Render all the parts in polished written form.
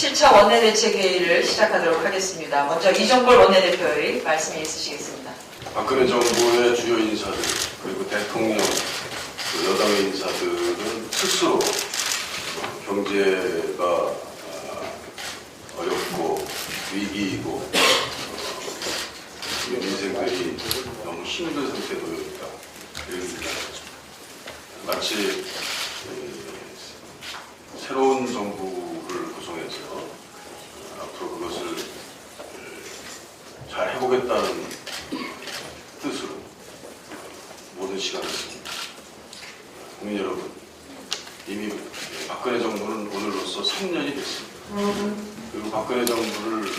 7차 원내대책회의를 시작하도록 하겠습니다. 먼저 이종걸 원내대표의 말씀이 있으시겠습니다. 박근혜 정부의 주요 인사들 그리고 대통령, 여당의 인사들은 스스로 경제가 어렵고 위기이고 민생들이 너무 힘든 상태에 놓여 있다. 이런 얘기입니다. 마치 새로운 정부를 구성해서 앞으로 그것을 잘 해보겠다는 뜻으로 모든 시간을 씁니다. 국민 여러분, 이미 박근혜 정부는 오늘로써 3년이 됐습니다. 그리고 박근혜 정부를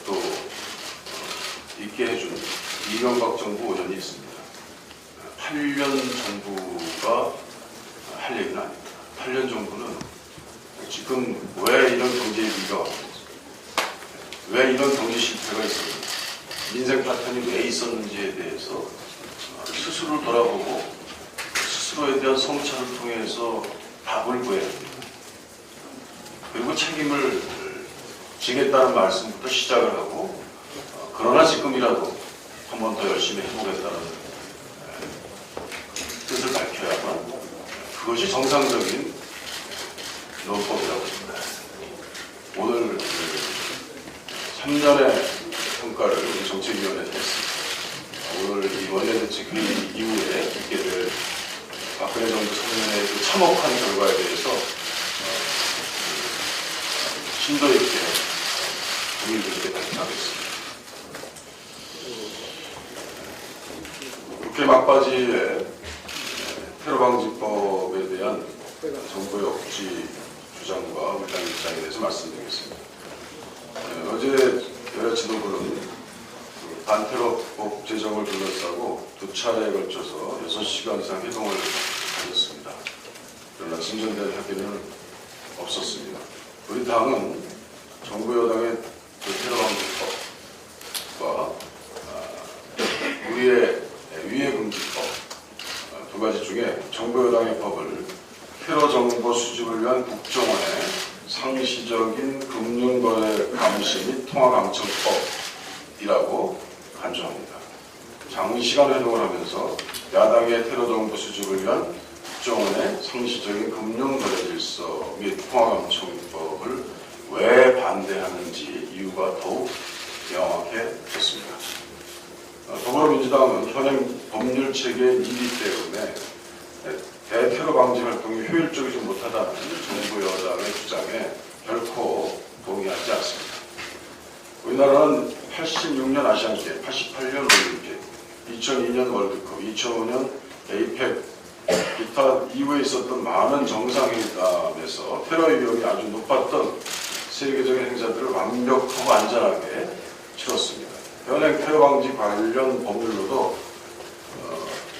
또 있게 해준 이명박 정부 5년이 있습니다. 8년 정부가 할 얘기는 아닙니다. 8년 정부는 지금 왜 이런 경제 위기가 왔는지, 왜 이런 경제 실패가 있었는지, 민생 파탄이 왜 있었는지에 대해서 스스로를 돌아보고 스스로에 대한 성찰을 통해서 답을 구해야 합니다. 그리고 책임을 지겠다는 말씀부터 시작을 하고 그러나 지금이라도 한 번 더 열심히 해보겠다는 뜻을 밝혀야만 그것이 정상적인 논법이라고 합니다. 오늘 3년의 평가를 우리 정책위원회에서 했습니다. 오늘 이 원내대책회의 이후에 있게 될 박근혜 정부 3년의 그 참혹한 결과에 대해서 심도 있게 국민들에게 발표하겠습니다. 국회 막바지에 테러방지법에 대한 정부의 억지 주장과 우리 당 입장에 대해서 말씀드리겠습니다. 어제 여야 지도부는 반테러법 제정을 둘러싸고 2차례에 걸쳐서 6시간 이상 회동을 가졌습니다. 그러나 진전된 합의는 없었습니다. 우리 당은 정부 여당의 테러방지법과 우리의 위해금지법 두 가지 중에 정부 여당의 법을 테러 정보 수집을 위한 국정원의 상시적인 금융거래 감시 및 통화감청법이라고 간주합니다. 장시간 회동을 하면서 야당의 테러 정보 수집을 위한 국정원의 상시적인 금융거래 질서 및 통화감청법을 왜 반대하는지 이유가 더욱 명확해졌습니다. 더불어민주당은 현행 법률 체계의 미비 때문에 대테러 방지 활동이 효율적이지 못하다는 정부 여당의 주장에 결코 동의하지 않습니다. 우리나라는 86년 아시안게임, 88년 올림픽, 2002년 월드컵, 2005년 에이펙, 기타 이후에 있었던 많은 정상회담에서 테러 위험이 아주 높았던 세계적인 행사들을 완벽하고 안전하게 치렀습니다. 현행 테러 방지 관련 법률로도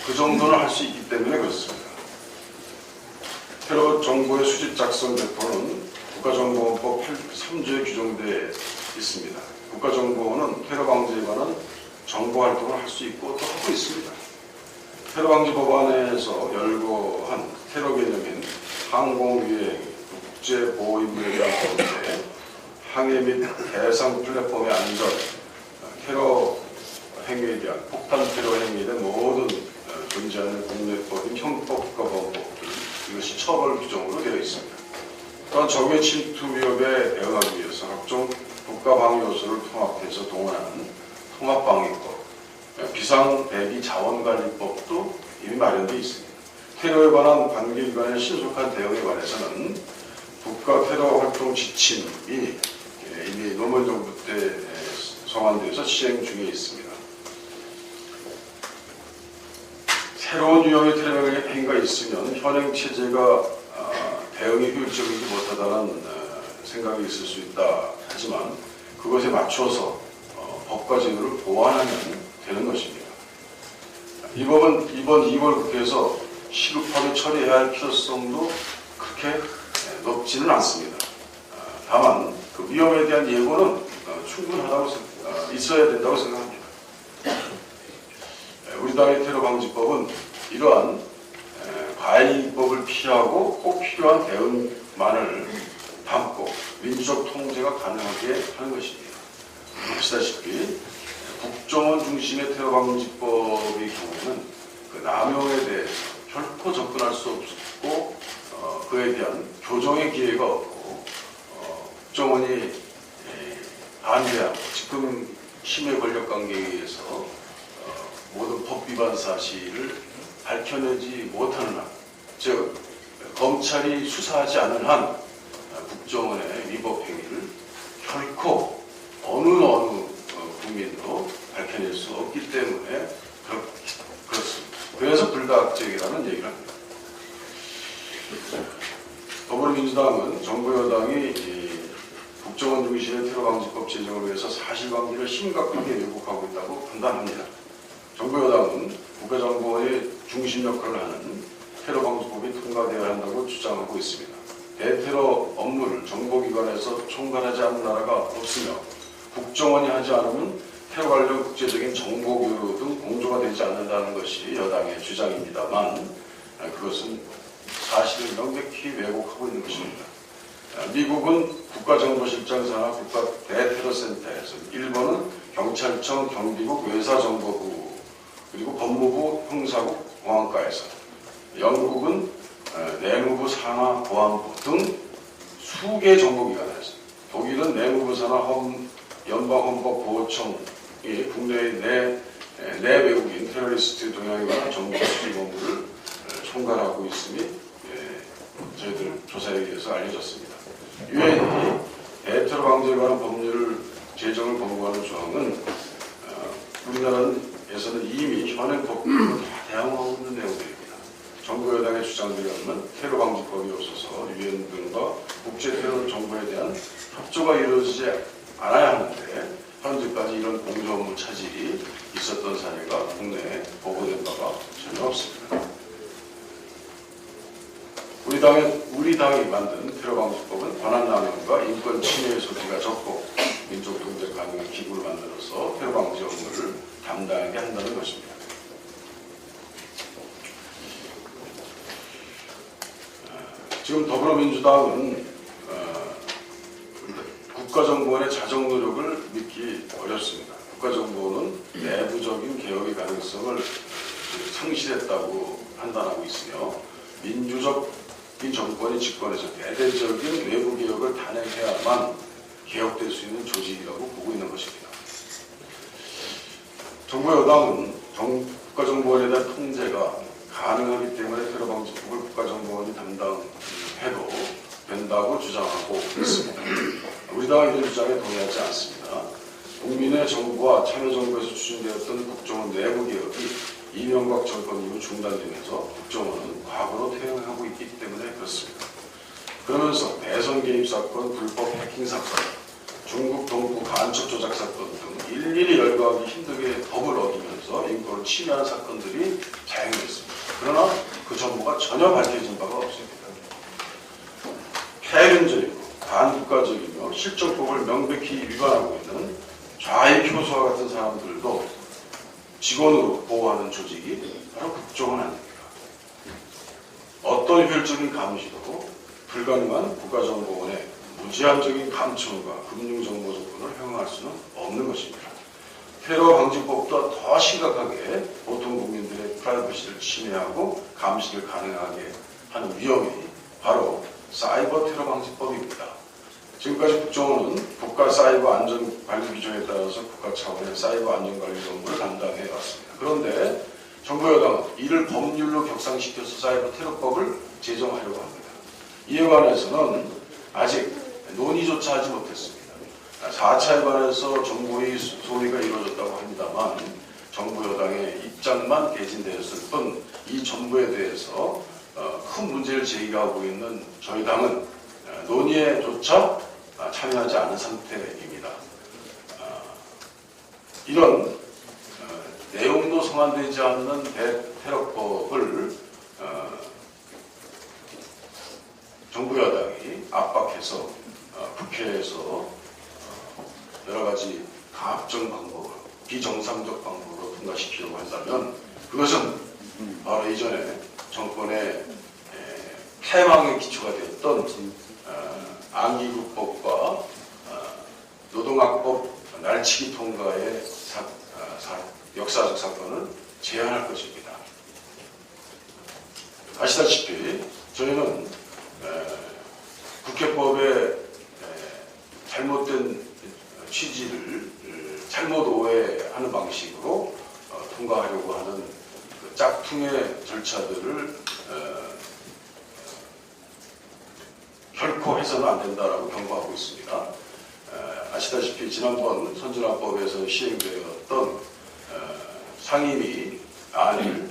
그 정도는 할 수 있기 때문에 그렇습니다. 테러 정보의 수집 작성 배포는 국가정보원법 3조에 규정되어 있습니다. 국가정보원은 테러 방지에 관한 정보 활동을 할 수 있고 또 하고 있습니다. 테러 방지 법안에서 열거한 테러 개념인 항공유해, 국제보호임무에 대한 범죄, 항해 및 대상 플랫폼의 안전, 테러 행위에 대한 폭탄 테러 행위에 대한 모든 존재하는 국내법인 형법과 범법들 이것이 처벌 규정으로 되어 있습니다. 또한 적의 침투 위협에 대응하기 위해서 각종 국가방위 요소를 통합해서 동원하는 통합방위법, 비상대비자원관리법도 이미 마련되어 있습니다. 테러에 관한 관계기관의 신속한 대응에 관해서는 국가 테러 활동 지침이 이미 노무현 정부 때 성안돼서 시행 중에 있습니다. 새로운 유형의 테러 행위가 있으면 현행 체제가 대응이 효율적이지 못하다는 생각이 있을 수 있다. 하지만 그것에 맞춰서 법과 제도를 보완하면 되는 것입니다. 이 법은 이번 2월 국회에서 시급하게 처리해야 할 필요성도 그렇게 높지는 않습니다. 다만 그 위험에 대한 예고는 충분하다고 있어야 된다고 생각합니다. 우리 당의 테러 방지법은 이러한 과잉법을 피하고 꼭 필요한 대응만을 담고 민주적 통제가 가능하게 하는 것입니다. 아시다시피 국정원 중심의 테러 방지법의 경우에는 그 남용에 대해서 결코 접근할 수 없고 그에 대한 교정의 기회가 없고 국정원이 반대하고 지금 심해 권력 관계에 의해서 모든 법 위반 사실을 밝혀내지 못하는 한, 즉 검찰이 수사하지 않는 한 국정원의 위법 행위를 결코 어느 국민도 밝혀낼 수 없기 때문에 그렇습니다. 그래서 불가역적이라는 얘기를 합니다. 더불어민주당은 정부 여당이 국정원 중심의 테러방지법 제정을 위해서 사실관계를 심각하게 왜곡하고 있다고 판단합니다. 정부 여당은 국가정보원의 중심 역할을 하는 테러방지법이 통과되어야 한다고 주장하고 있습니다. 대테러 업무를 정보기관에서 총괄하지 않는 나라가 없으며 국정원이 하지 않으면 테러 관련 국제적인 정보교류 등 공조가 되지 않는다는 것이 여당의 주장입니다만 그것은 사실을 명백히 왜곡하고 있는 것입니다. 미국은 국가정보실장 산하 국가대테러센터에서, 일본은 경찰청, 경비국, 외사정보부, 그리고 법무부, 형사국, 공안과에서, 영국은 내무부 산하 보안부 등 수개 정보기관에서, 독일은 내무부 산하 연방헌법보호청이 국내의 내 외국인 테러리스트 동향에 관한 정보 수집 업무를 총괄하고 있음이 저희들 조사에 의해서 알려졌습니다. 유엔이 대테러 방지에 관한 법률 제정을 권고하는 조항은 우리나라에서는 이미 현행 법률로 다 대항하고 있는 내용들입니다. 정부 여당의 주장들에 의하면 테러 방지법이 없어서 유엔 등과 국제 테러 정보에 대한 협조가 이루어지지 않아야 하는데 현재까지 이런 공조 업무 차질이 있었던 사례가 국내에 보고된 바가 전혀 없습니다. 우리 당이 만든 테러방지법은 권한남용과 인권 침해의 소지가 적고 민족 통제 가능한 기구를 만들어서 테러방지 업무를 담당하게 한다는 것입니다. 지금 더불어민주당은 국가정보원의 자정 노력을 믿기 어렵습니다. 국가정보원은 내부적인 개혁의 가능성을 상실했다고 판단하고 있으며 민주적인 정권이 집권해서 대대적인 외부 개혁을 단행해야만 개혁될 수 있는 조직이라고 보고 있는 것입니다. 정부 여당은 국가정보원에 대한 통제가 가능하기 때문에 테러방지법을 국가정보원이 담당해도 된다고 주장하고 있습니다. 우리 당은 이런 주장에 동의하지 않습니다. 국민의 정부와 참여정부에서 추진되었던 국정원 내부 개혁이 이명박 정권 이후 중단되면서 국정원은 과거로 퇴행하고 있기 때문에 그렇습니다. 그러면서 대선 개입 사건, 불법 해킹 사건, 중국 동부 간첩 조작 사건 등 일일이 열거하기 힘들게 법을 어기면서 인권을 침해한 사건들이 자행됐습니다. 그러나 그 정보가 전혀 밝혀진 바가 없습니다. 폐륜적이고 반국가적이며 실정법을 명백히 위반하고 있는 좌익 교수와 같은 사람들도 직원으로 보호하는 조직이 바로 국정원 아닙니까? 어떤 효율적인 감시도 불가능한 국가정보원의 무제한적인 감청과 금융정보 접근을 허용할 수는 없는 것입니다. 테러 방지법보다 더 심각하게 보통 국민들의 프라이버시를 침해하고 감시를 가능하게 하는 위험이 바로 사이버 테러 방지법입니다. 지금까지 국정원은 국가 사이버 안전 관리 규정에 따라서 국가 차원의 사이버 안전 관리 업무를 담당해 왔습니다. 그런데 정부 여당은 이를 법률로 격상시켜서 사이버 테러법을 제정하려고 합니다. 이에 관해서는 아직 논의조차 하지 못했습니다. 4차에 관해서 정부의 소위가 이루어졌다고 합니다만 정부 여당의 입장만 개진되었을 뿐 이 정부에 대해서 큰 문제를 제기하고 있는 저희 당은 논의에조차 참여하지 않은 상태입니다. 이런 내용도 성안되지 않는 대테러법을 정부 여당이 압박해서 국회에서 여러 가지 가압적 방법으로 비정상적 방법으로 통과시키려고 한다면 그것은 바로 이전에 정권의 패망의 기초가 되었던 안기국법과 노동학법 날치기 통과의 역사적 사건을 제한할 것입니다. 아시다시피 저희는 국회법의 잘못된 취지를 잘못 오해하는 방식으로 통과하려고 하는 그 짝퉁의 절차들을 결코 해서는 안 된다라고 경고하고 있습니다. 아시다시피 지난번 선진화법에서 시행되었던 상임위 안을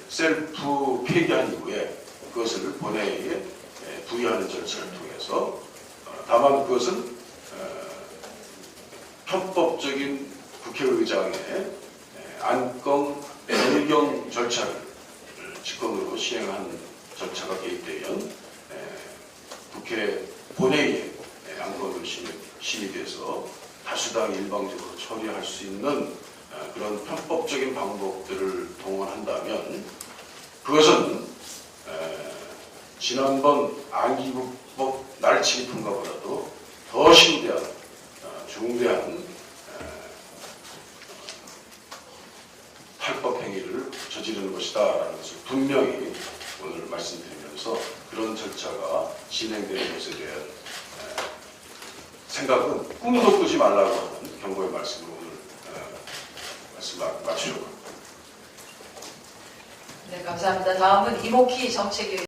셀프 폐기한 이후에 그것을 본회의에 부의하는 절차를 통해서 다만 그것은 편법적인 국회의장의 안건 변경 절차를 직권으로 시행한 절차가 개입되면 국회 본회의에 안건으로 심의돼서 다수당 일방적으로 처리할 수 있는 그런 편법적인 방법들을 동원한다면 그것은 지난번 안기국법 날치기 통과보다도 더 심대한 중대한 탈법 행위를 저지르는 것이다라는 것을 분명히 오늘 말씀드리면서 그런 절차가 진행되는 것에 대한 생각은 꿈도 꾸지 말라고 하는 경고의 말씀을 오늘 말씀 마치려고 합니다. 네, 감사합니다. 다음은 이목희 정책위